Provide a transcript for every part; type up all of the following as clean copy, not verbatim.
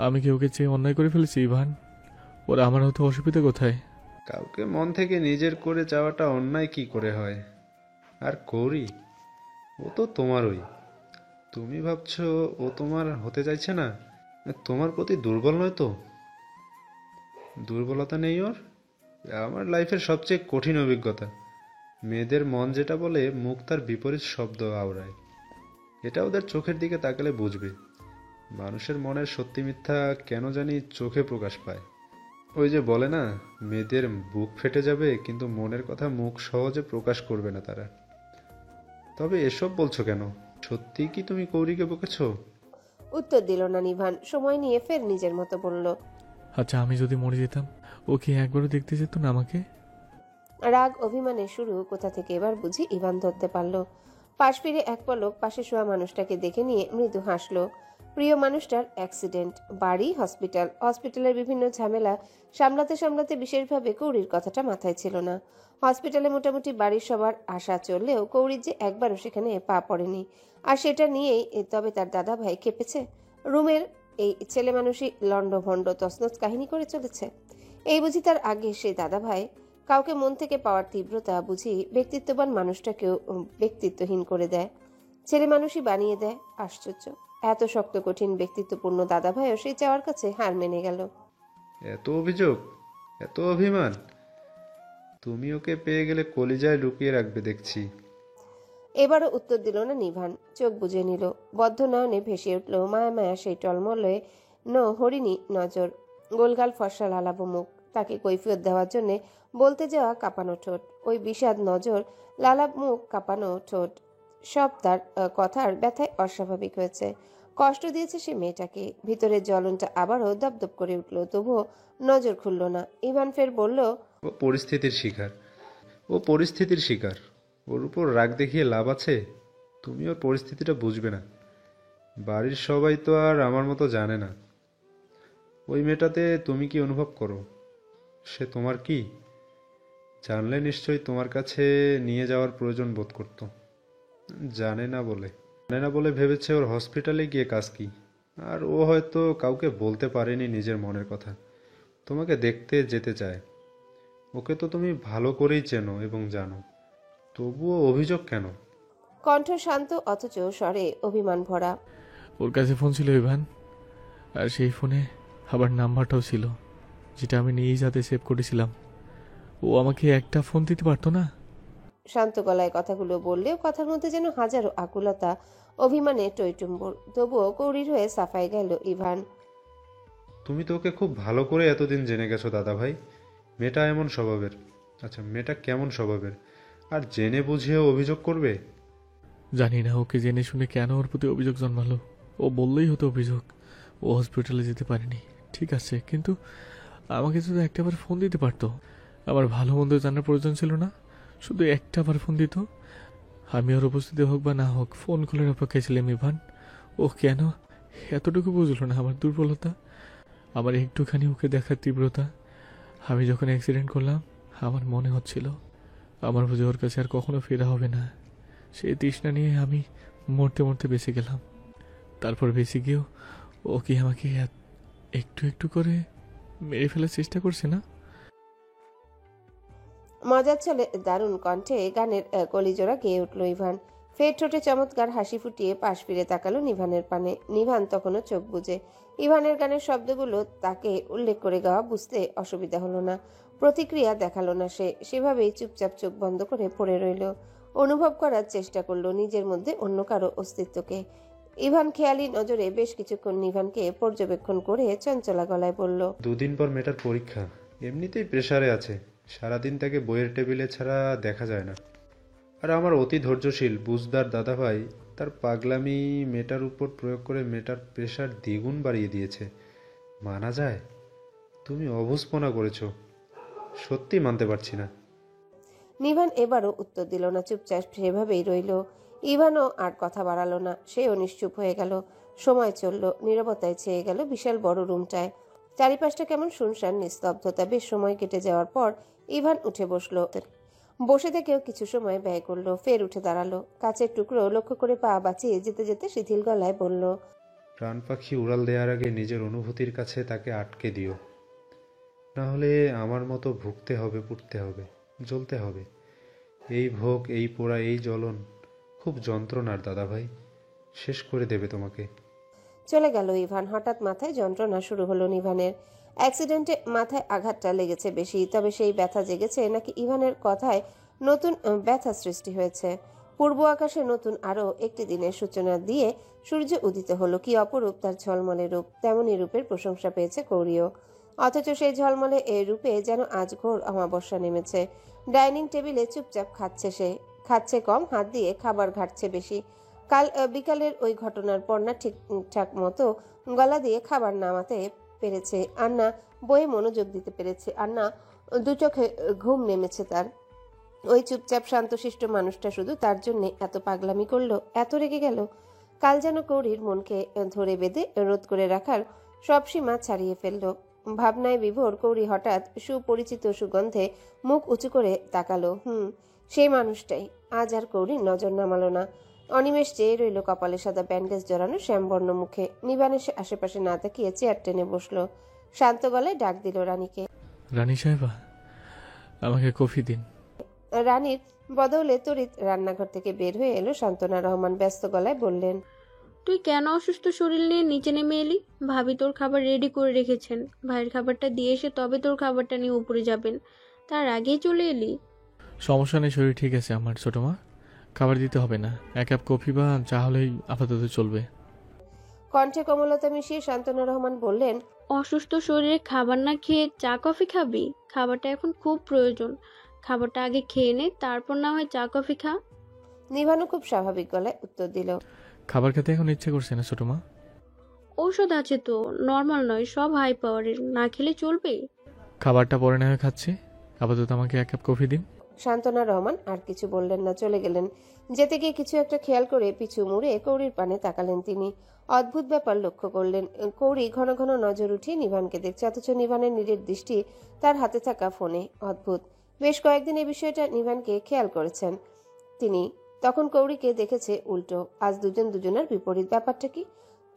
আমি কি ওকে চেয়ে অন্যায় করে ফেলেছি ইভান? ওরা আমার হতে অসুবিধা কোথায়? কাউকে মন থেকে নিজের করে চাওয়াটা অন্যায় কি করে হয়? আর কৌরি, ও তো তোমারই। তুমি ভাবছো ও তোমার হতে চাইছে না? তোমার প্রতি দুর্বল নয় তো? দুর্বলতা নেই ওর। আমার লাইফের সবচেয়ে কঠিন অভিজ্ঞতা। মেয়েদের মন যেটা বলে মুখ তার বিপরীত শব্দ আওড়ায়। এটা ওদের চোখের দিকে তাকালে বুঝবে। মানুষের মনের সত্যি মিথ্যা কেন জানি চোখে প্রকাশ পায়। ওই যে বলে না, মেয়েদের বুক ফেটে যাবে কিন্তু মনের কথা মুখ সহজে প্রকাশ করবে না তারা। তবে এসব বলছো কেন? সত্যি কি তুমি কৌরিকে বকেছো? উত্তর দিল না নিভান, সময় নিয়ে ফের নিজের মতো বলল। আচ্ছা, আমি যদি মরে যেতাম, ও কি একবারও দেখতে যেত না আমাকে? রাগ অভিমানের শুরু কোথা থেকে এবার বুঝি ইভান ধরতে পারল। পাশ ফিরে এক পলক পাশে শোয়া মানুষটাকে দেখে নিয়ে মৃদু হাসলো। প্রিয় মানুষটার অ্যাক্সিডেন্ট, বাড়ি, হসপিটাল, হসপিটালের বিভিন্ন ঝামেলা সামলাতে সামলাতে বিশেষভাবে কৌরির কথাটা মাথায় ছিল না। হসপিটালে মোটামুটি বাড়ির সবার আশা চললেও কৌরির যে একবারও সেখানে পা পড়েনি, আর সেটা নিয়েই তবে তার দাদা ভাই খেপেছে। রুমের এই ছেলে মানুষই লন্ডভন্ড তছনছ কাহিনী করে চলেছে। এই বুঝি তার আগে সে দাদা ভাই? কাউকে মন থেকে পাওয়ার তীব্রতা বুঝি ব্যক্তিত্ববান মানুষটাকেও ব্যক্তিত্বহীন করে দেয়, ছেলে মানুষই বানিয়ে দেয়। আশ্চর্য, এত শক্ত কঠিন ব্যক্তিত্বপূর্ণ দাদা ভাইও সেই চাওয়ার কাছে হার মেনে গেল। এত অভিযোগ, এত অভিমান! তুমি ওকে পেয়ে গেলে কলিজায় লুকিয়ে রাখবে দেখছি। এবারও উত্তর দিল না নিভান, চোখ বুজে নিল। বদ্ধ নয়নে ভেসে উঠল মায়া মায়া সেই টলমলে হরিণী নজর, গোলগাল ফর্সা লালাবো মুখ, তাকে কৈফিয়ত দেওয়ার জন্যে বলতে যাওয়া কাঁপানো ঠোঁট, ওই বিষাদ নজর, লালাব মুখ, কাঁপানো ঠোঁট, সব তার কথার ব্যথায় অস্বাভাবিক হয়েছে। কষ্ট দিয়েছে সে মেয়েটাকে। ভিতরের জ্বলনটা আবারও দপদপ করে উঠল, তবুও নজর খুলল না। ইভান ফের বলল, ও পরিস্থিতির শিকার। ও পরিস্থিতির শিকার। ওর উপর রাগ দেখিয়ে লাভ আছে? তুমি ওর পরিস্থিতিটা বুঝবে না। বাড়ির সবাই তো আর আমার মতো জানে না। ওই মেয়েটাতে তুমি কি অনুভব করো, সে তোমার কি? জানলে নিশ্চয়ই তোমার কাছে নিয়ে যাওয়ার প্রয়োজন বোধ করতো। জানে না বলে ভেবেছে ওর হসপিটালে গিয়ে কাজ কি। আর ও হয়তো কাউকে বলতে পারেনি নিজের মনের কথা। তোমাকে দেখতে যেতে চায়। ওকে তো তুমি ভালো করেই চেনো এবং জানো, তবুও অভিযোগ কেন? কণ্ঠ শান্ত অথচ স্বরে অভিমান ভরা। ওর কাছে ফোন ছিল ইভান, আর সেই ফোনে আবার নাম্বারটাও ছিল, যেটা আমি নিজেই যাতে সেভ করেছিলাম। ও আমাকে একটা ফোন দিতে পারতো না? শান্ত গলায় কথাগুলো বললেও কথার মধ্যে যেন হাজারো আকুলতা, অভিমানে টইটুম্বর। তবুও কৌরির হয়ে সাফাই গেল ইভান। তুমি তো ওকে খুব ভালো করে এতদিন জেনে গেছো দাদা ভাই। মেয়েটা এমন স্বভাবের। আচ্ছা, মেয়েটা কেমন স্বভাবের, আর জেনে বুঝেও অভিযোগ করবে? জানি না ওকে জেনে শুনে কেন ওর প্রতি অভিযোগ জন্মালো। ও বললেই হতো অভিযোগ। ও হসপিটালে যেতে পারেনি, ঠিক আছে, কিন্তু আমাকে শুধু একটাবার ফোন দিতে পারতো। আমার ভালো মন্দ জানার প্রয়োজন ছিল না, শুধু একটাবার ফোন দিত। আমি ওর উপস্থিতি হোক বা না হোক ফোন কলের অপেক্ষায় ছিলাম ইভান। ও কেন এতটুকু বুঝলো না আমার দুর্বলতা, আমার একটুখানি ওকে দেখার তীব্রতা। আমি যখন অ্যাক্সিডেন্ট করলাম আমার মনে হচ্ছিল আমার বুঝে ওর কাছে আর কখনো ফেরা হবে না। সেই তৃষ্ণা নিয়ে আমি মরতে মরতে বেঁচে গেলাম। তারপর বেঁচে গিয়েও ও কি আমাকে একটু একটু করে মেরে ফেলার চেষ্টা করছে না? মজার ছলে দারুণ কণ্ঠে গানের কলিজোড়া গেয়ে উঠল ইভান। ফের ঠোঁটে চমৎকার হাসি ফুটিয়ে পাশ ফিরে তাকালো নিভানের পানে। নিভান তখনও চোখ বুজে। ইভানের গানের শব্দগুলো তাকে উল্লেখ করে গাওয়া বুঝতে অসুবিধা হলো না। প্রতিক্রিয়া দেখালো না সে, সেভাবেই চুপচাপ চোখ বন্ধ করে পড়ে রইল। অনুভব করার চেষ্টা করলো নিজের মধ্যে অন্য কারো অস্তিত্বকে। ইভান খেয়ালি নজরে বেশ কিছুক্ষণ নিভানকে পর্যবেক্ষণ করে চঞ্চলা গলায় বলল, দুদিন পর মেয়েটার পরীক্ষা, এমনিতেই প্রেসারে আছে। সারাদিন তাকে বইয়ের টেবিলে ছাড়া দেখা যায় না। আর আমার অতি ধৈর্যশীল বুঝদার দাদাভাই তার পাগলামি মেয়েটার উপর প্রয়োগ করে মেয়েটার প্রেসার দ্বিগুণ বাড়িয়ে দিয়েছে। মানা যায়? তুমি অবুঝপনা করেছো। সত্যি মানতে পারছি না। নিভান এবারও উত্তর দিল না, চুপচাপ সেভাবেই রইল। ইভানও আর কথা বাড়ালো না, সেও নিশ্চুপ হয়ে গেল। সময় চলল, নীরবতায় ছেয়ে গেল বিশাল বড় রুমটায়। চারিপাশটা কেমন শুনশান, নিস্তব্ধতা। বেশ সময় কেটে যাওয়ার পর ইভান উঠে বসলো। বসে থেকেও কিছু সময় ব্যয় করলো, ফের উঠে দাঁড়ালো। কাচের টুকরো লক্ষ্য করে পা বাঁচিয়ে যেতে যেতে শিথিল গলায় বলল, প্রাণ পাখি উড়াল দেওয়ার আগে নিজের অনুভূতির কাছে তাকে আটকে দিও, না হলে আমার মতো ভুগতে হবে, পুড়তে হবে, জ্বলতে হবে। এই ভোগ, এই পোড়া, এই জ্বলন খুব যন্ত্রণার দাদাভাই, শেষ করে দেবে তোমাকে। চলে গেল ইভান। হঠাৎ মাথায় যন্ত্রণা শুরু হলো নিভানের। অ্যাক্সিডেন্টে মাথায় আঘাতটা লেগেছে বেশি, তবে সেই ব্যথা জেগেছে নাকি ইভানের কথায় নতুন ব্যথা সৃষ্টি হয়েছে? পূর্ব আকাশে নতুন আরও একটি দিনের সূচনা দিয়ে সূর্য উদিত হলো। কি অপরূপ তার ঝলমলে রূপ! তেমনই রূপের প্রশংসা পেয়েছে কৌরিও। অথচ সেই ঝলমলে এই রূপে যেন আজ ঘোর অমাবস্যা নেমেছে। ডাইনিং টেবিলে চুপচাপ খাচ্ছে সে, খাচ্ছে কম, হাত দিয়ে খাবার ঘাটছে বেশি। কাল বিকালের ওই ঘটনার পর না ঠিকঠাক মতো গলা দিয়ে খাবার নামাতে পেরেছে, আর না বইয়ে মনোযোগ দিতে পেরেছে, আর না দু চোখে ঘুম নেমেছে তার। ওই চুপচাপ শান্তশিষ্ট মানুষটা শুধু তার জন্যে এত পাগলামি করলো, এত রেগে গেল। কাল যেন কৌরির মনকে ধরে বেঁধে রোধ করে রাখার সব সীমা ছাড়িয়ে ফেললো। ভাবনায় বিভোর কৌরি হঠাৎ সুপরিচিত সুগন্ধে মুখ উঁচু করে তাকালো। সেই মানুষটাই। আজ আর কৌরির নজর নামালো না। অনিমেষ চেয়ে রইল কপালে সাদা ব্যান্ডেজ জড়ানো শ্যামবর্ণ মুখে। নিবানের আশেপাশে না তাকিয়ে চেয়ার টেনে বসলো। শান্ত গলায় ডাক দিল রানীকে। রানী সাহেবা, আমাকে কফি দিন। রানীর বদৌলে তড়িৎ রান্নাঘর থেকে বের হয়ে এলো শান্তনা রহমান। ব্যস্ত গলায় বললেন, তুই কেন অসুস্থ শরীর নিয়ে নিচে নেমে এলি? ভাবি তোর খাবার রেডি করে রেখেছেন। ভাইয়ের খাবারটা দিয়ে এসে তবে তোর খাবারটা নিয়ে উপরে যাবেন, তার আগেই চলে এলি? সমস্যা নেই, শরীর ঠিক আছে আমার ছোট মা। খাবার দিতে হবে না, 1 কাপ কফি বা চা হলেই আপাতত চলবে। কণ্ঠে কোমলতা মিশিয়ে শান্তনা রহমান বললেন, অসুস্থ শরীরে খাবার না খেয়ে চা কফি খাবি? খাবারটা এখন খুব প্রয়োজন। খাবারটা আগে খেয়ে নে, তারপর না হয় চা কফি খা। নিভানু খুব স্বাভাবিক গলায় উত্তর দিল, খাবার খেতে এখন ইচ্ছে করছে না ছোট মা। ঔষধ আছে তো, নর্মাল নয়, সব হাই পাওয়ারের, না খেলে চলবে? খাবারটা পরে না হয় খাচ্ছি, আপাতত আমাকে 1 কাপ কফি দিন। শান্তনা রহমান আর কিছু বললেন না, চলে গেলেন। যেতে গিয়ে কিছু একটা খেয়াল করে পিছু মুড়ে কৌরির পানে তাকালেন তিনি। অদ্ভুত ব্যাপার লক্ষ্য করলেন। কৌরি ঘন ঘন নজর উঠিয়ে নিভানকে দেখছে, অথচ নিভানের নিরেট দৃষ্টি তার হাতে থাকা ফোনে। অদ্ভুত। বেশ কয়েকদিন এই বিষয়টা নিভানকে খেয়াল করেছেন তিনি। তখন কৌরিকে দেখেছে উল্টো। আজ দুজন দুজনের বিপরীত। ব্যাপারটা কি?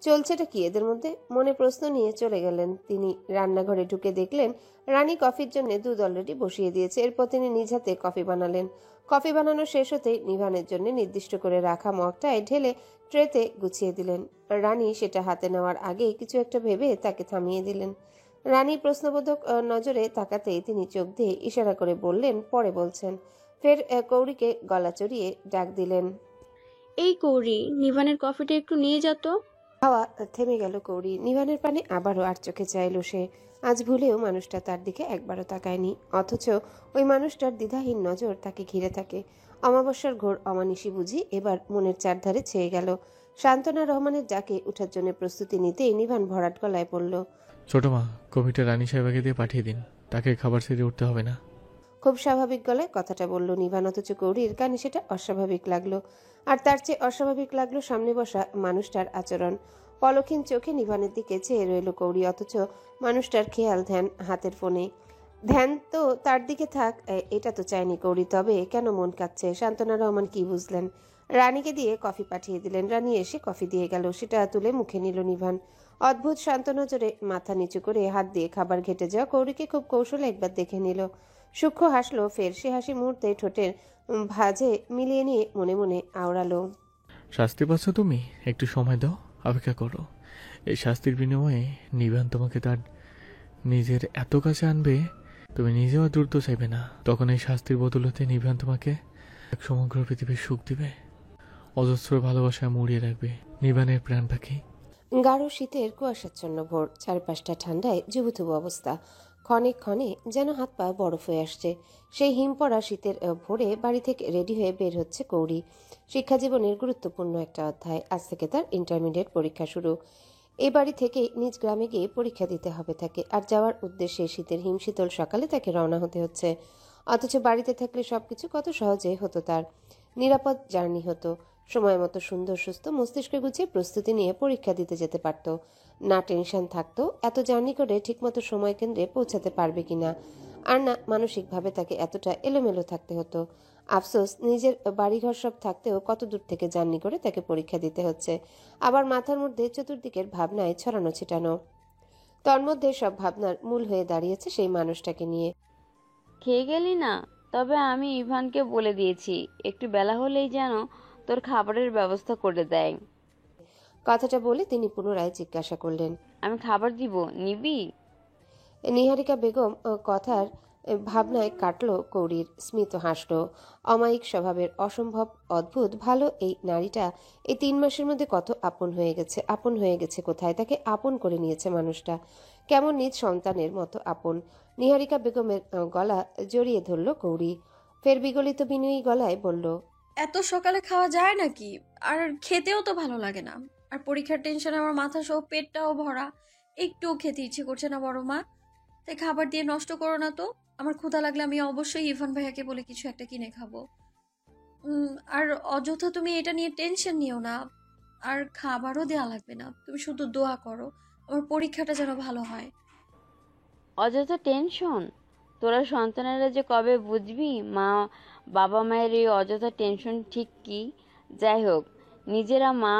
চলছেটা কি এদের মধ্যে? মনে প্রশ্ন নিয়ে চলে গেলেন তিনি। রান্নাঘরে ঢুকে দেখলেন রানী কফির জন্য দুধ অলরেডি বসিয়ে দিয়েছে। এরপর তিনি নিজ হাতে কফি বানালেন। কফি বানানো শেষ হতেই নিভানের জন্য নির্দিষ্ট করে রাখা মগটায় ঢেলে ট্রেতে গুছিয়ে দিলেন। রানী সেটা হাতে নেওয়ার আগেই কিছু একটা ভেবে তাকে থামিয়ে দিলেন। রানী প্রশ্নবোধক নজরে তাকাতেই তিনি চোখ দিয়ে ইশারা করে বললেন, পরে বলছেন। ফের কৌরিকে গলা চড়িয়ে ডাক দিলেন, এই কৌরি, নিভানের কফিটা একটু নিয়ে যা তো। হাওয়া থেমে গেল কৌরি। নিভানের পানে আবারও আর চোখে চাইল সে। আজ ভুলেও মানুষটা তার দিকে একবারও তাকায়নি, অথচ ওই মানুষটার দ্বিধাহীন নজর তাকে ঘিরে থাকে। অমাবস্যার ঘোর অমানিসী বুঝি এবার মনের চারধারে ছেয়ে গেল। শান্তনা রহমানের ডাকে উঠার জন্য প্রস্তুতি নিতেই নিভান ভরাট গলায় পড়ল, ছোট মা, কফিটা রানী সাহেবাকে দিয়ে পাঠিয়ে দিন, তাকে খাবার সেরে উঠতে হবে না। খুব স্বাভাবিক গলায় কথাটা বলল নিভান, অথচ কৌরির কানে সেটা অস্বাভাবিক লাগলো। আর তার চেয়ে অস্বাভাবিক লাগলো সামনে বসা মানুষটার আচরণ। পলক্ষীন চোখে নিভানের দিকে চেয়ে রইল কৌরি, অথচ মানুষটার খেয়াল ধ্যান হাতের ফোনে। ধ্যান তো তার দিকে থাক, এটা তো চায়নি কৌরি, তবে কেন মন কাঁদছে? শান্তনা রহমান কি বুঝলেন? রানীকে দিয়ে কফি পাঠিয়ে দিলেন। রানী এসে কফি দিয়ে গেল, সেটা তুলে মুখে নিল নিভান। অদ্ভুত শান্ত নজরে মাথা নিচু করে হাত দিয়ে খাবার ঘেটে যাওয়া কৌরিকে খুব কৌশলে একবার দেখে নিল। সূক্ষ্ম হাসলো ফের। সে হাসি মুহূর্তে ঠোঁটের ভাঁজে মিলিয়ে নিয়ে মনে মনে আওড়ালো, শাস্তি পাচ্ছ তুমি, একটু সময় দাও, অপেক্ষা করো। এই শাস্তির বিনিময়ে নিবান তোমাকে তার নিজের এত কাছে আনবে, তুমি নিজেও আর দূরত্ব চাইবে না। তখন এই শাস্তির বদলতে নিবান তোমাকে এক সমগ্র পৃথিবীর সুখ দিবে, অজস্র ভালোবাসায় মুড়িয়ে রাখবে। নিবানের প্রাণ পাখি। গাঢ় শীতের কুয়াশাচ্ছন্ন ভোর, চারপাশটা ঠান্ডায় জুবুথুবু অবস্থা। ক্ষণে ক্ষণে যেন হাত পা বরফ হয়ে আসছে। সেই হিম পড়া শীতের ভোরে বাড়ি থেকে রেডি হয়ে বের হচ্ছে কৌরি। শিক্ষা জীবনের গুরুত্বপূর্ণ একটা অধ্যায়। আজ থেকে তার ইন্টারমিডিয়েট পরীক্ষা শুরু। এই বাড়ি থেকে নিজ গ্রামে গিয়ে পরীক্ষা দিতে হবে তাকে। আর যাওয়ার উদ্দেশ্যে শীতের হিমশীতল সকালে তাকে রওনা হতে হচ্ছে। অথচ বাড়িতে থাকলে সবকিছু কত সহজে হতো তার। নিরাপদ জার্নি হতো। সময় মতো সুন্দর সুস্থ মস্তিষ্কে গুছিয়ে প্রস্তুতি নিয়ে পরীক্ষা দিতে যেতে পারত। না টেনশন থাকতো এত জার্নি করে ঠিকমতো সময় কেন্দ্রে পৌঁছাতে পারবে কিনা, আর না মানসিকভাবে তাকে এতটা এলোমেলো থাকতে হতো। আফসোস নিজের বাড়িঘর সব থাকতেও কত দূর থেকে জার্নি করে তাকে পরীক্ষা দিতে হচ্ছে। আবার মাথার মধ্যে চতুর্দিকের ভাবনায় ছড়ানো ছিটানো। তন্মধ্যে সব ভাবনার মূল হয়ে দাঁড়িয়েছে সেই মানুষটাকে নিয়ে। খেয়ে গেলি না? তবে আমি ইভানকে বলে দিয়েছি একটু বেলা হলেই যেন তোর খাবারের ব্যবস্থা করে দেয়। কথাটা বলে তিনি পুনরায় জিজ্ঞাসা করলেন, আমি খাবার দিব, নিবি? নিহারিকা বেগম কথার ভাবনায় কাটল কৌরির। স্মিত হাসল। অমায়িক স্বভাবের, অসম্ভব অদ্ভুত ভালো এই নারীটা এই 3 মাসের মধ্যে কত আপন হয়ে গেছে কোথায়, তাকে আপন করে নিয়েছে মানুষটা, কেমন নিজ সন্তানের মতো আপন। নিহারিকা বেগমের গলা জড়িয়ে ধরল কৌরি, ফের বিগলিত বিনয়ী গলায় বলল, এত সকালে খাওয়া যায় নাকি? আর খেতেও তো ভালো লাগে না। আর পরীক্ষার টেনশনে আমার মাথা সহ পেটটাও ভরা, একটুও খেতে ইচ্ছে করছে না বড় মা। তাই খাবার দিয়ে নষ্ট করো না তো। আমার ক্ষুধা লাগলে আমি অবশ্যই ইরফান ভাইয়াকে বলে কিছু একটা কিনে খাবো। আর অযথা তুমি এটা নিয়ে টেনশন নিও না। আর খাবারও দেওয়া লাগবে না, তুমি শুধু দোয়া করো আমার পরীক্ষাটা যেন ভালো হয়। অযথা টেনশন? তোরা সন্তানেরা যে কবে বুঝবি বাবা মায়ের এই অযথা টেনশন ঠিক কি? যাই হোক, নিজেরা মা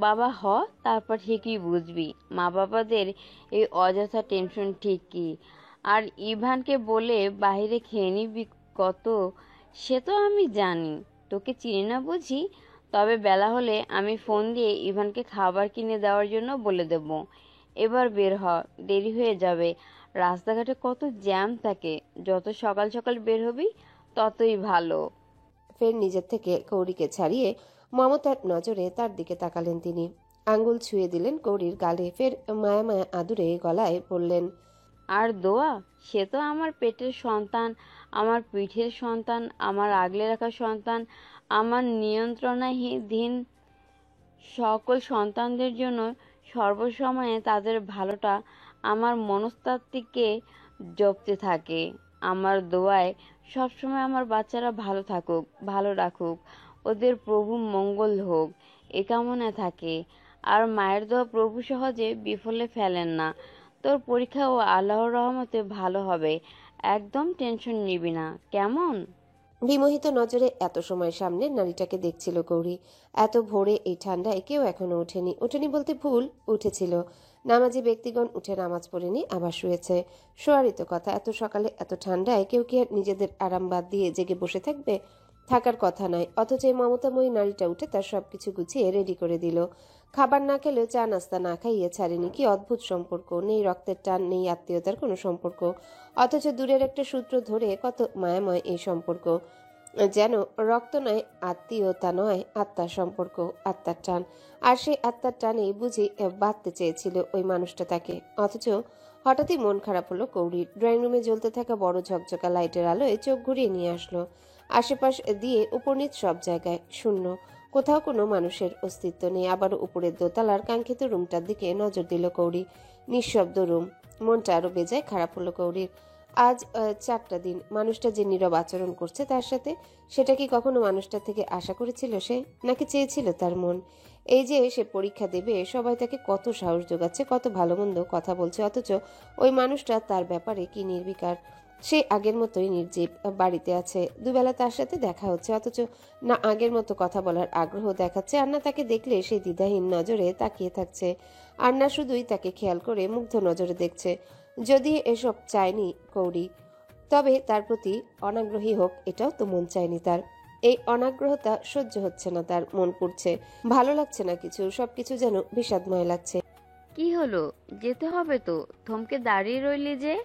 বাবা হ, তারপর ঠিকই বুঝবি মা বাবাদের এই অযথা টেনশন ঠিক কি। আর ইভানকে বলে বাইরে খেয়ে নিবি কত, সে তো আমি জানি। তোকে চিনি না বুঝি? তবে বেলা হলে আমি ফোন দিয়ে ইভানকে খাবার কিনে দেওয়ার জন্য বলে দেব। এবার বের হ, দেরি হয়ে যাবে। রাস্তাঘাটে কত জ্যাম থাকে, যত সকাল সকাল বের হবি ততই ভালো। ফের নিজের থেকে কৌরিকে ছাড়িয়ে মমতার নজরে তার দিকে তাকালেন তিনি। আঙ্গুল ছুঁয়ে দিলেন কৌরির গালে, ফের মায়া মায়া আদুরে গলায় বললেন, আর দোয়া, সে তো আমার পেটের সন্তান, আমার পিঠের সন্তান, আমার আগলে রাখা সন্তান, আমার নিয়ন্ত্রণাধীন সকল সন্তানদের জন্য সর্বসময়ে তাদের ভালোটা আমার মনস্তাত্ত্বিকে জপতে থাকে। আমার দোয়ায় সবসময় আমার বাচ্চারা ভালো থাকুক, ভালো রাখুক, ওদের প্রভু মঙ্গল হোক, এ কামনা থাকে। আর মায়ের দোয়া প্রভু সহজে বিফলে ফেলেন না। তোর পরীক্ষাও আল্লাহর রহমতে ভালো হবে, একদম টেনশন নিবি না, কেমন? বিমোহিত নজরে এত সময় সামনের নারীটাকে দেখছিল কৌরি। এত ভোরে এই ঠান্ডায় কেউ এখনো ওঠেনি বলতে ভুল, উঠেছিল। নামাজি ব্যক্তিগণ উঠে নামাজ পড়েনি, আবার শুয়েছে। শোয়ারই তো কথা, এত সকালে এত ঠান্ডায় কেউ কি আর নিজেদের আরাম বাদ দিয়ে জেগে বসে থাকবে? থাকার কথা নয়। অথচ এই মমতাময়ী নারীটা উঠে তার সবকিছু গুছিয়ে রেডি করে দিল। খাবার না খেলেও চা নাস্তা না খাইয়ে ছাড়েনি। কি অদ্ভুত সম্পর্ক! নেই রক্তের টান, নেই আত্মীয়তার কোনো সম্পর্ক, অথচ দূরের একটা সূত্র ধরে কত মায়াময় এই সম্পর্ক। যেন রক্ত নয়, আত্মীয়তা নয়, আত্মার সম্পর্ক, আত্মার টান। আর সেই আত্মার টানে বুঝি বাঁধতে চেয়েছিল ওই মানুষটা তাকে। অথচ হঠাৎই মন খারাপ হলো কৌরির। ড্রয়িং রুমে জ্বলতে থাকা বড় ঝকঝকা লাইটের আলোয় চোখ ঘুরিয়ে নিয়ে আসলো। আশেপাশ দিয়ে উপরনিচ সব জায়গায় শূন্য, কোথাও কোনো মানুষের অস্তিত্ব নেই। আবারও উপরের দোতলার কাঙ্ক্ষিত রুমটার দিকে নজর দিল কৌরি। নিঃশব্দ রুম। মনটা আরো বেজায় খারাপ হলো কৌরির। আজ 4টা দিন মানুষটা যে নীরব আচরণ করছে তার সাথে, সেটা কি কখনো মানুষটা থেকে আশা করেছিল সে, নাকি চেয়েছিল তার মন? এই যে সে পরীক্ষা দেবে, সবাই তাকে কত সাহস যোগাচ্ছে, কত ভালো মন্দ কথা বলছে, অথচ ওই মানুষটা তার ব্যাপারে কি নির্বিকার। সে আগের মতোই নির্জীব, বাড়িতে আছে, দুবেলা তার সাথে দেখা হচ্ছে, অথচ না আগের মতো কথা বলার আগ্রহ দেখাচ্ছে, আর না তাকে দেখলে সে দ্বিধাহীন নজরে তাকিয়ে থাকছে, আর না শুধুই তাকে খেয়াল করে মুগ্ধ নজরে দেখছে। যদি এসব চায়নি কৌরি, তবে তার প্রতি অনাগ্রহী হোক এটাও তো মন চায়নি তার। এই অনাগ্রহতা সহ্য হচ্ছে না তার, মন পুড়ছে, ভালো লাগছে না কিছু, সবকিছু যেন বিষাদময় লাগছে। কি হলো, যেতে হবে তো? থমকে দাঁড়িয়ে রইলি যে?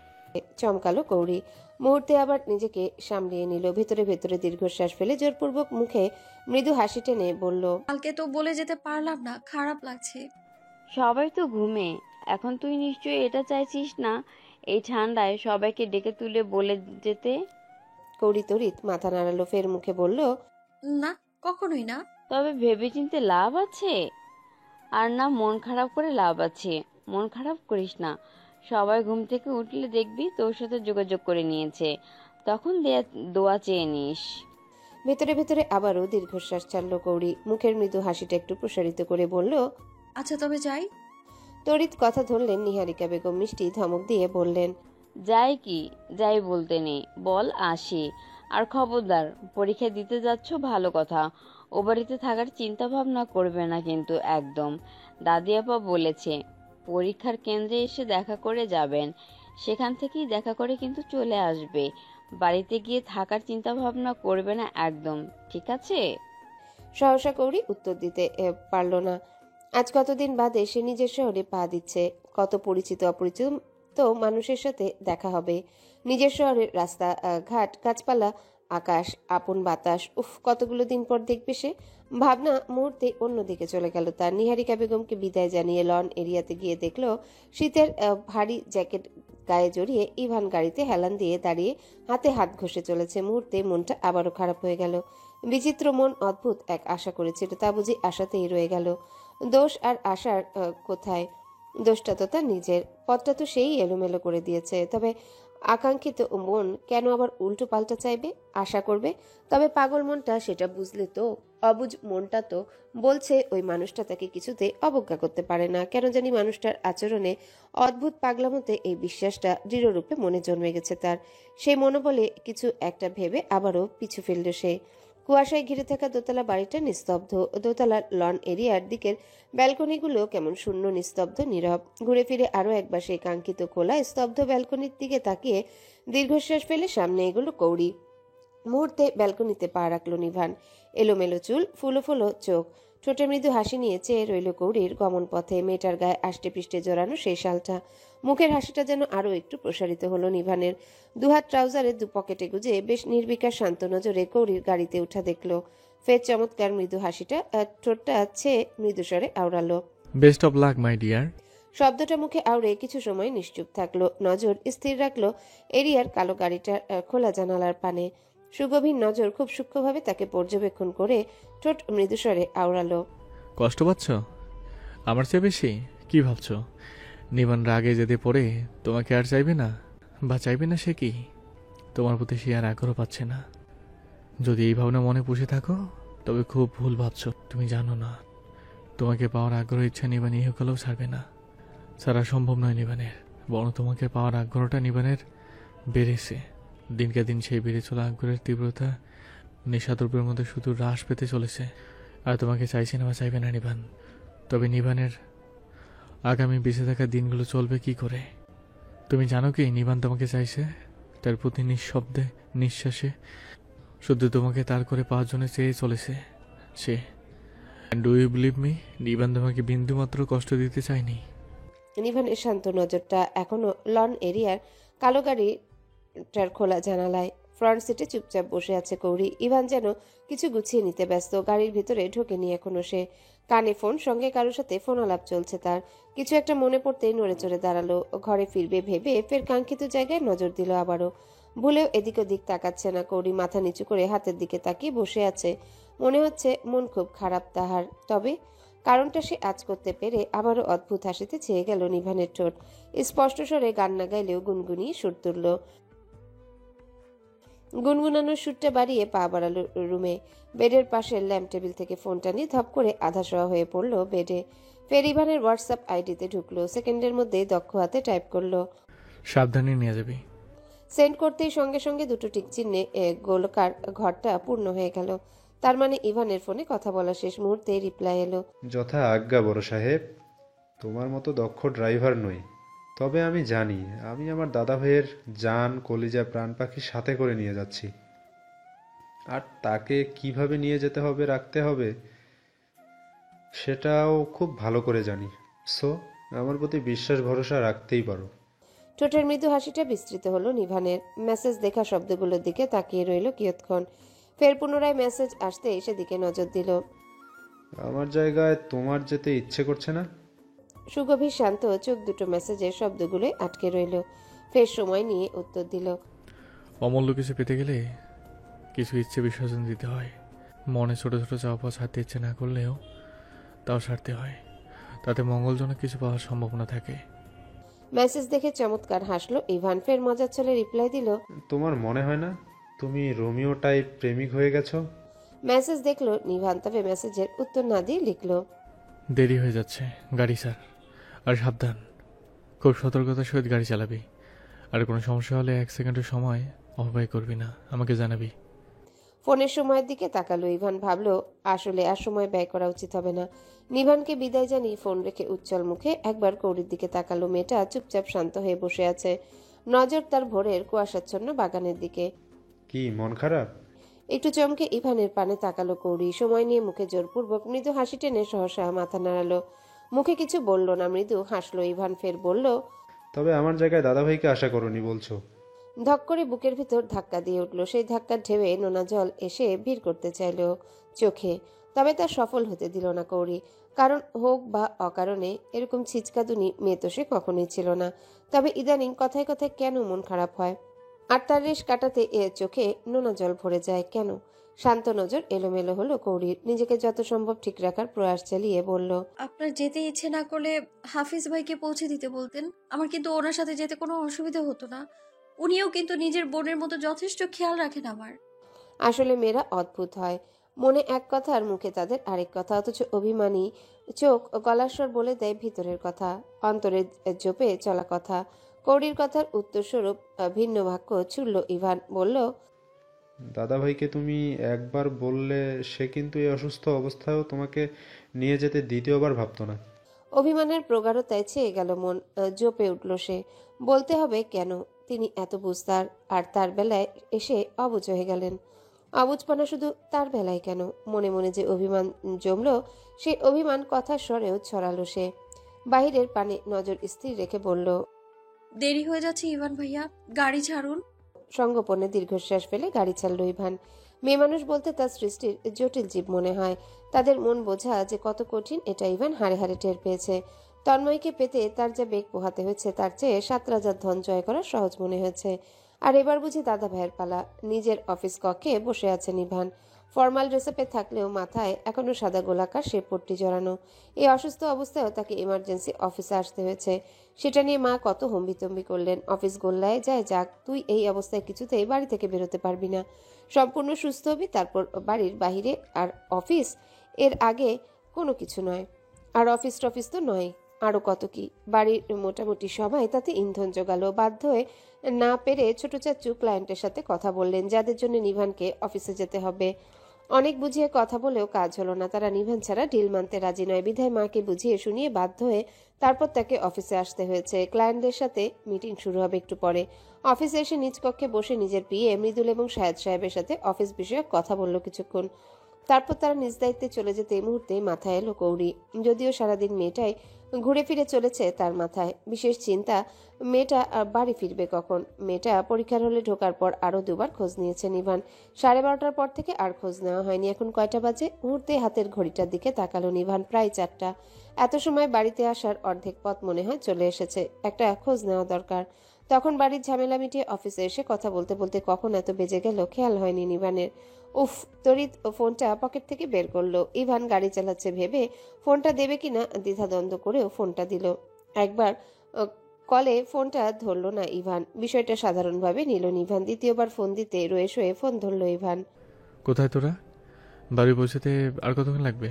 চমকালো কৌরি। মুহূর্তে আবার নিজেকে সামলিয়ে নিল। ভেতরে ভেতরে দীর্ঘশ্বাস ফেলে জোরপূর্বক মুখে মৃদু হাসি টেনে বলল, কালকে তো বলে যেতে পারলাম না, খারাপ লাগছে। সবাই তো ঘুমে, এখন তুই নিশ্চয়ই এটা চাইছিস না এই ঠান্ডায় সবাইকে ডেকে তুলে বলে যেতে? কৌরি তড়িৎ মাথা নাড়ালো, ফের মুখে বলল, না, কখনোই না। তবে ভেবেচিন্তে লাভ আছে? আর না মন খারাপ করে লাভ আছে। মন খারাপ করিস না, সবাই ঘুম থেকে উঠলে দেখবি তোর সাথে যোগাযোগ করে নিয়েছে, তখন দোয়া চেয়ে নিস। ভেতরে ভেতরে আবারও দীর্ঘশ্বাস ছাড়ল কৌরি। মুখের মৃদু হাসিটা একটু প্রসারিত করে বলল, আচ্ছা তবে যাই। তড়িৎ কথা ধরলেন নিহারিকা বেগম। মিষ্টি ধমক দিয়ে বললেন, যাই কি? যাই বলতে নেই, বল আসি। আর খবরদার, পরীক্ষা দিতে যাচ্ছ ভালো কথা, ও বাড়িতে থাকার চিন্তা ভাবনা করবে না কিন্তু একদম। দাদি আপা বলেছে পরীক্ষার কেন্দ্রে এসে দেখা করে যাবেন, সেখান থেকেই দেখা করে কিন্তু চলে আসবে। বাড়িতে গিয়ে থাকার চিন্তা ভাবনা করবে না একদম, ঠিক আছে? সহসা কৌরি উত্তর দিতে পারল না। আজ কতদিন বাদে সে নিজের শহরে পা দিচ্ছে, কত পরিচিত অপরিচিত মানুষের সাথে দেখা হবে। নিজের শহরের রাস্তা ঘাট, গাছপালা, আকাশ, আপন বাতাস, উফ, কতগুলো দিন পর দেখবে সে। ভাবনা মুহূর্তে অন্যদিকে চলে গেল তার। নিহারিকা বেগমকে বিদায় জানিয়ে লন এরিয়াতে গিয়ে দেখলো শীতের ভারী জ্যাকেট গায়ে জড়িয়ে ইভান গাড়িতে হেলান দিয়ে দাঁড়িয়ে হাতে হাত ঘষে চলেছে। মুহূর্তে মনটা আবারও খারাপ হয়ে গেল। বিচিত্র মন, অদ্ভুত এক আশা করেছিল, তা বুঝি আশাতেই রয়ে গেল। দোষ আর আশার কোথায়? দোষটা তো তার নিজের, পথটা তো সেই এলোমেলো করে দিয়েছে। তবে আকাঙ্ক্ষিত মন কেন আবার উল্টো পাল্টা চাইবে, আশা করবে? তবে পাগল মনটা সেটা বুঝলে তো। অবুঝ মনটা তো বলছে ওই মানুষটা তাকে কিছুতে অবজ্ঞা করতে পারে না। কেন জানি মানুষটার আচরণে, অদ্ভুত পাগলামতে এই বিশ্বাসটা দৃঢ়রূপে মনে জন্মে গেছে তার। সেই মনোবলে কিছু একটা ভেবে আবারও পিছু ফেলল সে। কুয়াশায় ঘিরে থাকা দোতলা বাড়িটা নিস্তব্ধ। দোতলার লন এরিয়ার দিকের ব্যালকনিগুলো কেমন শূন্য, নিস্তব্ধ, নীরব। ঘুরে ফিরে আরো একবার সেই কাঙ্ক্ষিত খোলা স্তব্ধ ব্যালকনির দিকে তাকিয়ে দীর্ঘশ্বাস ফেলে সামনে এগুলো কৌড়ি। মুহূর্তে ব্যালকনিতে পা রাখল নিভান। এলোমেলো চুল, ফুলো ফুলো চোখ, ঠোঁটে মৃদু হাসি নিয়ে চেয়ে রইল কৌড়ির গমন পথে। মেয়েটার গায়ে আষ্টে পৃষ্ঠে জড়ানো সেই শালটা। মুখের হাসিটা যেন আরো একটু প্রসারিত হলো নিভানের। দুহাত ট্রাউজারের দু পকেটে গুজে বেশ নির্বিকার শান্ত নজরে কৌড়ির গাড়িতে উঠা দেখলো। ফের চমৎকার মৃদু হাসিটা ঠোঁটটা ছেয়ে মৃদুস্বরে আওড়ালো, best of luck my dear. শব্দটা মুখে আওড়ে কিছু সময় নিশ্চুপ থাকলো। নজর স্থির রাখলো এরিয়ার কালো গাড়িটার খোলা জানালার পানে। সুগভীর নজর খুব সূক্ষ্মভাবে তাকে পর্যবেক্ষণ করে ঠোঁট মৃদুস্বরে আওড়ালো, কষ্ট পাচ্ছ আমার চেয়ে বেশি? কি ভাবছো নিবান রাগে যেতে পড়ে তোমাকে আর চাইবে না? বা চাইবে না সে কি? তোমার প্রতি সে আর আগ্রহ পাচ্ছে না। যদি এই ভাবনা মনে পুষে থাকো তবে খুব ভুল ভাবছো। তুমি জানো না, তোমাকে পাওয়ার আগ্রহ ইচ্ছা নিবান ইহকালেও ছাড়বে না। ছাড়া সম্ভব নয় নিবানের। বরং তোমাকে পাওয়ার আগ্রহটা নিবানের বেড়েছে। দিনকে দিন সেই বেড়ে চলা আগ্রহের তীব্রতা নেশাদ্রব্যের মধ্যে শুধু হ্রাস পেতে চলেছে। আর তোমাকে চাইছে না বা চাইবে না নিবান। তবে নিবানের আগামী বেঁচে থাকা দিনগুলো চলবে কি করে? তুমি জানো কি নিবান তোমাকে চাইছে? তার প্রতি নিঃশব্দে নিঃশ্বাসে শুধু তোমাকে তার করে পাওয়ার জন্য চেয়ে চলেছে সে। ডু ইউ বিলিভ মি, নিবান তোমাকে বিন্দুমাত্র কষ্ট দিতে চায়নি। নিভানের শান্ত নজরটা এখনো লন এরিয়ার কালো গাড়িটার খোলা জানালায়। ফ্রন্ট সিটে চুপচাপ বসে আছে কৌরি। ইভান যেন কিছু গুছিয়ে নিতে ব্যস্ত। গাড়ির ভিতরে ঢোকেনি এখনো সে। কানে ফোন, সঙ্গে কারোর সাথে ফোন আলাপ চলছে তার। কিছু একটা মনে পড়তেই নড়ে চড়ে দাঁড়ালো। ঘরে ফিরবে ভেবে ফের কাঙ্ক্ষিত জায়গায় নজর দিল আবারও। ভুলেও এদিক ওদিক তাকাচ্ছে না কৌরি। মাথা নিচু করে হাতের দিকে তাকিয়ে বসে আছে। মনে হচ্ছে মন খুব খারাপ তাহার। তবে কারণটা সে আজ করতে পেরে আবারও অদ্ভুত হাসিতে ছেয়ে গেল নিভানের ঠোঁট। স্পষ্ট স্বরে গান না গাইলেও গুনগুনিয়ে সুর তুলল। গুনগুনানোর সুরটা বাড়িয়ে পা বাড়ালো রুমে। বেডের পাশের ল্যাম্প টেবিল থেকে ফোনটা নিয়ে ধপ করে আধা শোয়া হয়ে পড়ল বেডে। ফের ইভানের হোয়াটসঅ্যাপ আইডিতে ঢুকলো। সেকেন্ডের মধ্যেই দক্ষ হাতে টাইপ করলো। সাবধানে নিয়ে যাবি। সেন্ড করতেই সঙ্গে সঙ্গে দুটো টিক চিহ্নে গোলকার ঘরটা পূর্ণ হয়ে গেল। তার মানে ইভানের ফোনে কথা বলা শেষ। মুহূর্তে রিপ্লাই এলো, যথা আজ্ঞা বড় সাহেব। তোমার মতো দক্ষ ড্রাইভার নই, তবে আমি জানি আমি আমার দাদা ভাইয়ের জান, কলিজা, প্রাণ পাখি সাথে করে নিয়ে যাচ্ছি। আর তাকে কিভাবে নিয়ে যেতে হবে, রাখতে হবে, সেটাও খুব ভালো করে জানি। সো আমার প্রতি বিশ্বাস ভরসা রাখতেই পারো। ঠোঁটের মৃদু হাসিটা বিস্তৃত হলো নিভানের। মেসেজ দেখা শব্দগুলোর দিকে তাকিয়ে রইল কিয়ৎক্ষণ। ফের পুনরায় মেসেজ আসতে সেদিকে নজর দিল। আমার জায়গায় তোমার যেতে ইচ্ছে করছে না? সুগভীর শান্ত চোখ দুটো মেসেজের শব্দগুলোই আটকে রইল। ফের সময় নিয়ে উত্তর দিল, অমূল্য কিছু পেতে গেলে কিছু ইচ্ছে বিসর্জন দিতে হয়। মনে ছোট ছোট চাওয়া পাওয়া ছাড়তে ইচ্ছে না করলেও তাও ছাড়তে হয়। তাতে মঙ্গলজনক কিছু পাওয়ার সম্ভাবনা থাকে। মেসেজ দেখে চমৎকার হাসলো ইভান। ফের মজার ছলে রিপ্লাই দিল, তোমার মনে হয় না তুমি রোমিও টাইপ প্রেমিক হয়ে গেছো? মেসেজ দেখলো নিভান, তবে মেসেজের উত্তর না দিয়ে লিখলো, দেরি হয়ে যাচ্ছে গাড়ি স্যার। আর সাবধান, খুব সতর্কতার সহিত গাড়ি চালাবি। আর কোনো সমস্যা হলে 1 সেকেন্ডের সময় অপব্যয় করবি না, আমাকে জানাবি। ফোনের সময়ের দিকে তাকালো ইভান। ভাবলো আসলে আর সময় ব্যয় করা উচিত হবে না। নিভানকে বিদায় জানিয়ে ফোন রেখে উজ্জ্বল মুখে একবার কৌরির দিকে তাকালো। মেয়েটা চুপচাপ শান্ত হয়ে বসে আছে, নজর তার ভোরের কুয়াশাচ্ছন্ন বাগানের দিকে। কি মন খারাপ? একটু চমকে ইভানের পানে তাকালো কৌরি। সময় নিয়ে মুখে জোরপূর্বক মৃদু হাসি টেনে সহসা মাথা নাড়ালো। মুখে কিছু বলল না, মৃদু হাসলো ইভান। ফের বলল, তবে আমার জায়গায় দাদাভাইকে আশা করনি বলছো? ধক করে বুকের ভিতর ধাক্কা দিয়ে উঠল। সেই ধাক্কার ঢেউয়ে নোনা জল এসে ভিড় করতে চাইল চোখে, তবে তার সফল হতে দিল না কৌরি। কারণ হোক বা অকারণে এরকম ছিচকাদুনি মেয়ে তো সে কখনোই ছিল না। তবে ইদানিং কথায় কথায় কেন মন খারাপ হয়, আর তার রেশ কাটাতে চোখে নোনা জল ভরে যায় কেন? শান্ত নজর এলোমেলো হলো কৌরির। নিজেকে যত সম্ভব ঠিক রাখার প্রয়াস চালিয়ে বলল, আপনার যেতে ইচ্ছে না করলে হাফিজ ভাইকে পৌঁছে দিতে বলতেন। আমার কিন্তু ওনার সাথে যেতে কোনো অসুবিধা হতো না। উনিও কিন্তু নিজের বোনের মতো যথেষ্ট খেয়াল রাখেন আমার। আসলে মেয়েরা অদ্ভুত হয়, মনে এক কথা আর মুখে তাদের আরেক কথা। অথচ অভিমানী চোখ গলার স্বর বলে দেয় ভিতরের কথা, অন্তরের জোপে চলা কথা। কৌরির কথার উত্তরস্বরূপ ভিন্ন বাক্য ছুড়ল ইভান। বলল, দাদাভাইকে তুমি একবার বললে সে কিন্তু এই অসুস্থ অবস্থায়ও তোমাকে নিয়ে যেতে দ্বিতীয়বার ভাবতো না। অভিমানের প্রগাঢ়তায় ছেয়ে গেল মন, জোপে উঠল সে। বলতে হবে কেন তিনি এত বুঝতার, আর তার বেলায় এসে অবুঝ হয়ে গেলেন। অবুঝপনা শুধু তার বেলায় কেন? মনে মনে যে অভিমান জমল, সেই অভিমান কথার স্বরেও ছড়ালো সে। বাহিরের পানে নজর স্থির রেখে বলল, দেরি হয়ে যাচ্ছে ইভান ভাইয়া, গাড়ি ছাড়ুন। সঙ্গোপনে দীর্ঘশ্বাস ফেলে গাড়ি ছাড়ল ইভান। মেয়ে মানুষ বলতে তার সৃষ্টির জটিল জীব মনে হয়। তাদের মন বোঝা যে কত কঠিন এটা ইভান হাড়ে হাড়ে টের পেয়েছে। তন্ময়কে পেতে তার যা বেগ পোহাতে হয়েছে তার চেয়ে 7 রাজার ধন জয় করা সহজ মনে হয়েছে। আর এবার বুঝি দাদা ভাইয়ের পালা। নিজের অফিস কক্ষে বসে আছেন ইভান। ফর্মাল ড্রেসআপে থাকলেও মাথায় এখনো সাদা গোলাকার শেপ পট্টি জড়ানো। এই অসুস্থ অবস্থায়ও তাকে ইমার্জেন্সি অফিসে আসতে হয়েছে। সেটা নিয়ে মা কত হম্বিতম্বি করলেন। অফিস গোল্লায় যায় যাক, তুই এই অবস্থায় কিছুতেই বাড়ি থেকে বেরোতে পারবি না। সম্পূর্ণ সুস্থ হবি, তারপর বাড়ির বাহিরে। আর অফিস এর আগে কোনো কিছু নয়। আর অফিস টফিস তো নয়, আরও কত কি। বাড়ির মোটামুটি সবাই তাতে ইন্ধন জোগালো। বাধ্য হয়ে না পেরে ছোট চাচু ক্লায়েন্টের সাথে কথা বললেন, যাদের জন্য নিভানকে অফিসে যেতে হবে। অনেক বুঝিয়ে কথা বলেও কাজ হলো না। তারা নিভান ছাড়া ডিল মানতে রাজি নয়। বিধায় মাকে বুঝিয়ে শুনিয়ে বাধ্য হয়ে তারপর তাকে অফিসে আসতে হয়েছে। ক্লায়েন্টদের সাথে মিটিং শুরু হবে একটু পরে। অফিসে এসে নিজ কক্ষে বসে নিজের পিএ মৃদুল এবং শাহেদ সাহেবের সাথে অফিস বিষয়ক কথা বলল কিছুক্ষণ। তারপর তারা নিজ দায়িত্বে চলে যেতে এই মুহূর্তে মাথায় এলো কৌরি। যদিও সারাদিন মেয়েটাই ঘুরে ফিরে চলেছে তার মাথায়। বিশেষ চিন্তা মেয়েটা বাড়ি ফিরবে কখন। মেয়েটা পরীক্ষার হলে ঢোকার পর আরও 2বার খোঁজ নিয়েছে নিভান। 12:30টার পর থেকে আর খোঁজ নেওয়া হয়নি। এখন কয়টা বাজে? মুহূর্তে হাতের ঘড়িটার দিকে তাকালো নিভান। প্রায় 4টা। এত সময় বাড়িতে আসার অর্ধেক পথ মনে হয় চলে এসেছে। একটা খোঁজ নেওয়া দরকার। তখন বাড়ির ঝামেলা মিটিয়ে অফিসে এসে কথা বলতে বলতে কখন এত বেজে গেল খেয়াল হয়নি নিভানের। উফ, তড়িৎ ফোনটা পকেট থেকে বের করলো। ইভান গাড়ি চালাচ্ছে ভেবে ফোনটা দেবে কিনা দ্বিধাদ্বন্দ্ব করেও ফোনটা দিল। একবার কলে ফোনটা ধরল না ইভান। বিষয়টা সাধারণভাবে নিল নিভান। দ্বিতীয়বার ফোন দিতে রয়ে শোয়ে ফোন ধরল ইভান। কোথায় তোরা? বাড়ি পৌঁছাতে আর কতক্ষণ লাগবে?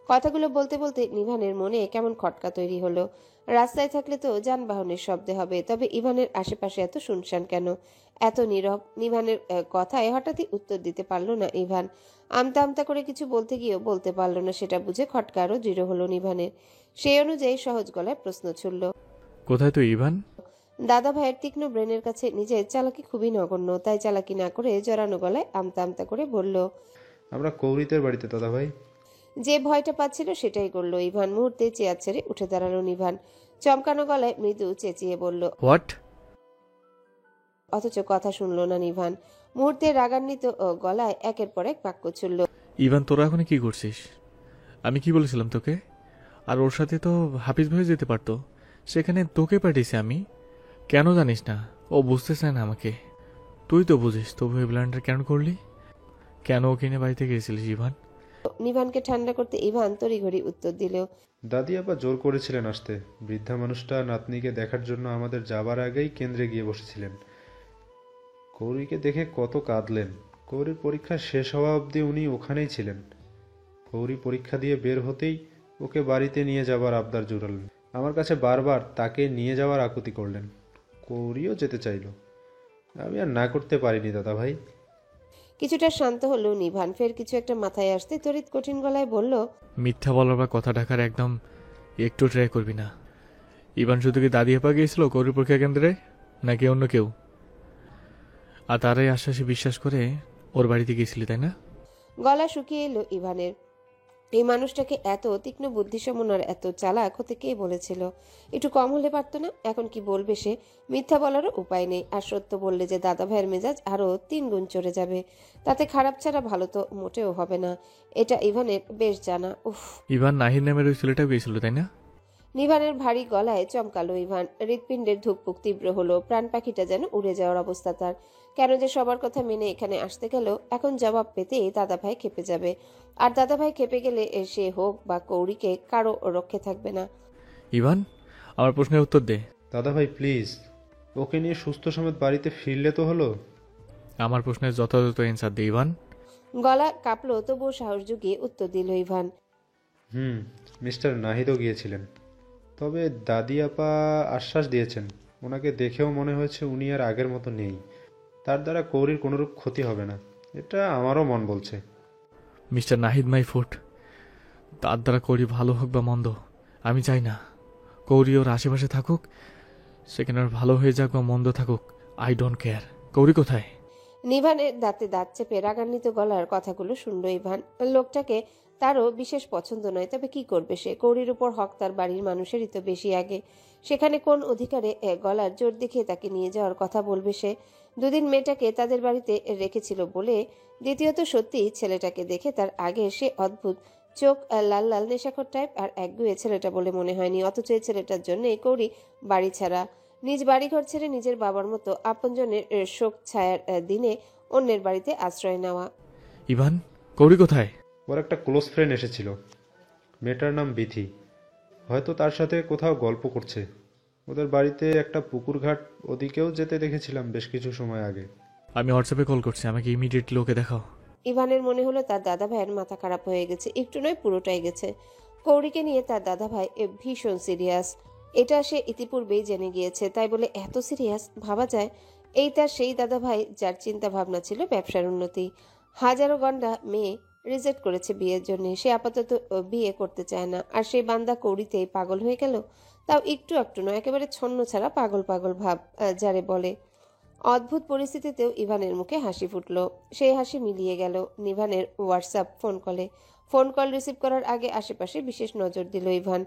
কথাগুলো বলতে বলতে নিভানের মনে কেমন খটকা তৈরি হলো। রাস্তায় থাকলে তো যানবাহনের শব্দে হবে, তবে ইভানের আশেপাশে এত শুনশান কেন, এত নীরব? নিভানের কথায় হঠাৎই উত্তর দিতে পারল না ইভান। আমতা আমতা করে কিছু বলতে গিয়েও বলতে পারল না। সেটা বুঝে খটকা আরও দৃঢ় হলো নিভানের। সেই অনুযায়ী সহজ গলায় প্রশ্ন ছুড়ল, কোথায় তো ইভান? দাদা ভাইয়ের তীক্ষ্ণ ব্রেনের কাছে নিজের চালাকি খুবই নগণ্য, তাই চালাকি না করে জড়ানো গলায় আমতা আমতা করে বলল, আমরা কৌরিতের বাড়িতে দাদাভাই। যে ভয়টা পাচ্ছিল সেটাই করলো ইভান। মুহূর্তে চেয়ার ছেড়ে উঠে দাঁড়ালো নিভান। চমকানো গলায় মৃদু চেঁচিয়ে বলল, হোয়াট? অথচ কথা শুনলো না নিভান। মুহূর্তে রাগান্বিত গলায় একের পর এক বাক্য ছুড়ল, ইভান, তোরা এখন কি করছিস? আমি কি বলেছিলাম তোকে? আর ওর সাথে তো হাফিজ ভাই যেতে পারতো, সেখানে তোকে পাঠিয়েছি আমি। কেন জানিস না? ও বুঝতে চায় না আমাকে। তুই তো বুঝিস, তবু এই ব্লান্ডার কেন করলি? কেন ওকে নিয়ে বাড়িতে গিয়েছিলিস ইভান? নিভানকে ঠান্ডা করতে ইভান তড়িঘড়ি উত্তর দিল, দাদি আপা জোর করেছিলেন আসতে। বৃদ্ধা মানুষটা নাতনিকে দেখার জন্য আমাদের যাবার আগেই কেন্দ্রে গিয়ে বসেছিলেন। কৌরিকে দেখে কত কাঁদলেন। কৌরির পরীক্ষা শেষ হওয়া অবধি উনি ওখানেই ছিলেন। কৌরি পরীক্ষা দিয়ে বের হতেই ওকে বাড়িতে নিয়ে যাবার আবদার জুড়ালেন। আমার কাছে বারবার তাকে নিয়ে যাওয়ার আকুতি করলেন। কৌরিও যেতে চাইল। আমি আর না করতে পারিনি দাদা ভাই। কিছুটা শান্ত হলো নিভান, ফের কিছু একটা মাথায় আসতে তড়িৎ কঠিন গলায় বলল, মিথ্যা বলার বা কথা ঢাকার একদম একটু ট্রাই করবি না। ইভান শুধু কি দাদি আপা গিয়েছিল গৌরীর পরীক্ষা কেন্দ্রে, নাকি অন্য কেউ? আর তারাই আশ্বাসে বিশ্বাস করে ওর বাড়িতে গিয়েছিলি, তাই না? গলা শুকিয়ে এলো ইভানের। এই মানুষটাকে এত তীক্ষ্ণ বুদ্ধিসম্পন্ন আর এত চালাক হতে কে বলেছিল? একটু কম হলে পারতো না? এখন কি বলবে সে? মিথ্যা বলারও উপায় নেই, আর সত্য বললে যে দাদা ভাইয়ের মেজাজ আরো 3 গুণ চড়ে যাবে। তাতে খারাপ ছাড়া ভালো তো মোটেও হবে না, এটা ইভানের বেশ জানা। উফ। ইভান নাহিদ নামের ওই ছেলেটাও গিয়েছিল, তাই না? নিভানের ভারী গলায় চমকালো ইভান। হৃৎপিণ্ডের ধুকপুক তীব্র হলো, প্রাণ পাখিটা যেন উড়ে যাওয়ার অবস্থা তার। কেন যে সবার কথা মেনে এখানে আসতে গেল, এখন জবাব পেতেই দাদাভাই খেপে যাবে। আর দাদাভাই খেপে গেলে সে হোক বা কৌরিকে কারো রক্ষে থাকবে না। ইভান, আমার প্রশ্নের উত্তর দে। দাদা ভাই প্লিজ, ওকে নিয়ে সুস্থ সমেত বাড়িতে ফিরলে তো হলো। আমার প্রশ্নের যথাযথ অ্যান্সার দে ইভান। গলা কাঁপলো, তবুও সাহস জুগিয়ে উত্তর দিল ইভান। মিস্টার নাহিদও গিয়েছিলেন, তবে দাদি আপা আশ্বাস দিয়েছেন ওনাকে দেখেও মনে হয়েছে উনি আর আগের মতো নেই। তার দ্বারা কৌরির কোনোরূপ ক্ষতি হবে না, এটা আমারও মন বলছে। মিস্টার নাহিদ মাই ফুট, তার দ্বারা কৌরি ভালো হোক বা মন্দ আমি চাই না। কৌরি ওর আশেপাশে থাকুক, সেখানে ওর ভালো হয়ে যাক বা মন্দ থাকুক, আই ডোন্ট কেয়ার। কৌরি কোথায়? নিভানের দাঁতে দাঁত চেপে রাগান্বিত গলার কথাগুলো শুনল ইভান। লোকটাকে তারও বিশেষ পছন্দ নয়, তবে কি করবে সে? কৌরির উপর হক তার বাড়ির মানুষেরই তো বেশি আগে। সেখানে কোন অধিকারে গলার জোর দেখিয়ে তাকে নিয়ে যাওয়ার কথা বলবে সে? দুদিন মেয়েটাকে তাদের বাড়িতে রেখেছিল বলে, দ্বিতীয়ত সত্যি ছেলেটাকে দেখে তার আগে সে অদ্ভুত চোখ লাল লাল নেশাখোর টাইপ আর একগুয়ে ছেলেটা বলে মনে হয়নি। অথচ এই ছেলেটার জন্য কৌরি বাড়ি ছাড়া, নিজ বাড়িঘর ছেড়ে নিজের বাবার মতো আপনজনের শোক ছায়ার দিনে অন্যের বাড়িতে আশ্রয় নেওয়া। ইভান, কৌরি কোথায়? ওর একটা ক্লোজ ফ্রেন্ড এসেছিল, মেয়েটার নাম বিথি। হয়তো তার সাথে কোথাও গল্প করছে। ওদের বাড়িতে একটা পুকুর ঘাট, ওদিকেও যেতে দেখেছিলাম বেশ কিছু সময় আগে। আমি হোয়াটসঅ্যাপে কল করছি, আমাকে ইমিডিয়েটলি ওকে দেখাও। ইভানের মনে হলো তার দাদা ভাইয়ের মাথা খারাপ হয়ে গেছে, একটু নয় পুরোটাই গেছে। কৌরিকে নিয়ে তার দাদা ভাই ভীষণ সিরিয়াস, এটা সে ইতিপূর্বেই জেনে গিয়েছে। তাই বলে এত সিরিয়াস ভাবা যায়? এই তার সেই দাদা ভাই যার চিন্তা ভাবনা ছিল ব্যবসার উন্নতি। হাজারো গন্ডা মেয়ে রিজেক্ট করেছে বিয়ের জন্য, সে আপাতত বিয়ে করতে চায় না। আর সেই বান্দা কৌরিতেই পাগল হয়ে গেল, তাও একটু একটু নয়, একেবারে ছন্ন ছাড়া পাগল পাগল ভাব যারে বলে। অদ্ভুত পরিস্থিতিতেও ইভানের মুখে হাসি ফুটল। সেই হাসি মিলিয়ে গেল নিভানের হোয়াটসঅ্যাপ ফোন কলে। ফোন কল রিসিভ করার আগে আশেপাশে বিশেষ নজর দিল ইভান।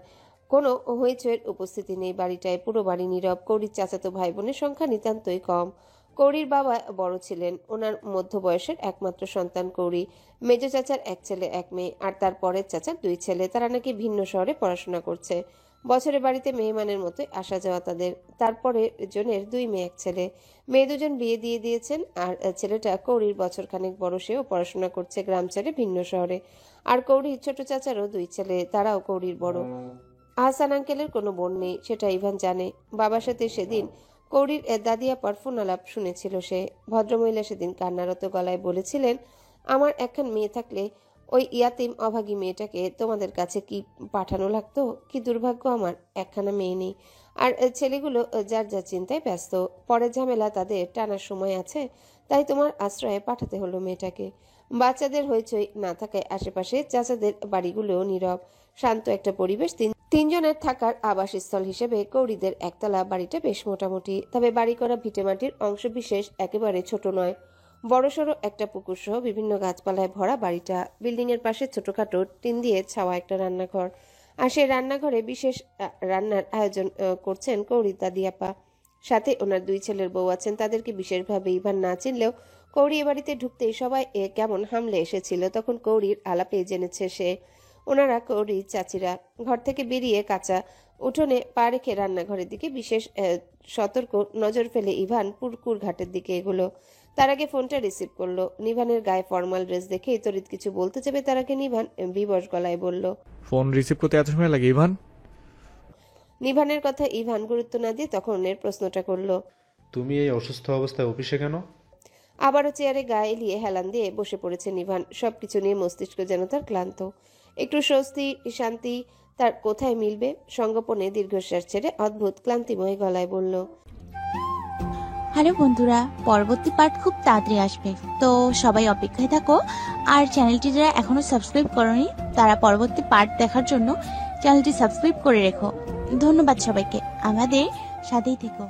কোনো হইচয়ের উপস্থিতি নেই বাড়িটায়, পুরো বাড়ি নীরব। কৌরির চাচাতো ভাই বোনের সংখ্যা নিতান্তই কম। কৌরির বাবা বড় ছিলেন, ওনার মধ্য বয়সের একমাত্র সন্তান কৌরি। মেজ চাচার 1 ছেলে 1 মেয়ে, আর তার পরের চাচার 2 ছেলে। তারা নাকি ভিন্ন শহরে পড়াশোনা করছে। বছরে বাড়িতে মেহমানের মতো আসা যাওয়া তাদের। তারপরে জনের 2 মেয়ে 1 ছেলে। মেয়ে দুজন বিয়ে দিয়ে দিয়েছেন, আর ছেলেটা কৌরির বছরখানেক বড়, সেও পড়াশোনা করছে গ্রাম ছেড়ে ভিন্ন শহরে। আর কৌরির ছোট চাচারও 2 ছেলে, তারাও কৌরির বড়। আহসান আঙ্কেলের কোনো বোন নেই, সেটা ইভান জানে। বাবার সাথে সেদিন কৌরির দাদি আপার ফোন আলাপ শুনেছিল সে। ভদ্রমহিলা সেদিন কান্নারত গলায় বলেছিলেন, আমার একখান মেয়ে থাকলে ওই ইয়াতিম অভাগী মেয়েটাকে তোমাদের কাছে কি পাঠানো লাগতো? কি দুর্ভাগ্য আমার, একখানা মেয়ে নেই। আর ছেলেগুলো যার যার চিন্তায় ব্যস্ত, পরের ঝামেলা তাদের টানার সময় আছে, তাই তোমার আশ্রয়ে পাঠাতে হলো মেয়েটাকে। বাচ্চাদের হইচই না থাকায় আশেপাশে চাচাদের বাড়িগুলোও নীরব, শান্ত একটা পরিবেশ। তিনজনের থাকার আবাসস্থল হিসেবে কৌরিদের একতলা বাড়িটা বেশ মোটামুটি, তবে বাড়ি করা ভিটেমাটির অংশ বিশেষ একেবারে ছোট নয়। বড়সড় একটা পুকুর সহ বিভিন্ন গাছপালায় ভরা বাড়িটা। বিল্ডিং এর পাশে ছোটখাটো টিন দিয়ে ছাওয়া একটা রান্নাঘর, আর সেই রান্নাঘরে বিশেষ রান্নার আয়োজন করছেন কৌরির দাদি আপা। সাথে ওনার 2 ছেলের বউ আছেন, তাদেরকে বিশেষভাবে ইভান না চিনলেও কৌরি এ বাড়িতে ঢুকতেই সবাই কেমন হামলে এসেছিল তখন কৌরির আলাপে জেনেছে সে। ওনারা কৌরির চাচিরা। ঘর থেকে বেরিয়ে কাঁচা উঠোনে পা রেখে রান্নাঘরের দিকে বিশেষ সতর্ক নজর ফেলে ইভান পুকুর ঘাটের দিকে এগুলো। তার আগে ফোনটা রিসিভ করলো। নিভানের গায়ে ফর্মাল ড্রেস দেখে তড়িৎ কিছু বলতে যাবে তার আগে নিভান বিবশ গলায় বলল, ফোন রিসিভ করতে এত সময় লাগে ইভান? নিভানের কথা ইভান গুরুত্ব না দিয়ে তখন এর প্রশ্নটা করলো, তুমি এই অসুস্থ অবস্থায় অফিসে কেন? আবারও চেয়ারে গায়ে এলিয়ে হেলান দিয়ে বসে পড়েছে নিভান। সবকিছু নিয়ে মস্তিষ্ক যেন তার ক্লান্ত। একটু স্বস্তি শান্তি তার কোথায় মিলবে? সঙ্গোপনে দীর্ঘশ্বাস ছেড়ে অদ্ভুত ক্লান্তিময় গলায় বলল, হ্যালো বন্ধুরা, পরবর্তী পার্ট খুব তাড়াতাড়ি আসবে, তো সবাই অপেক্ষায় থাকো। আর চ্যানেলটি যারা এখনো সাবস্ক্রাইব করোনি তারা পরবর্তী পার্ট দেখার জন্য চ্যানেলটি সাবস্ক্রাইব করে রেখো। ধন্যবাদ সবাইকে, আমাদের সাথেই থেকো।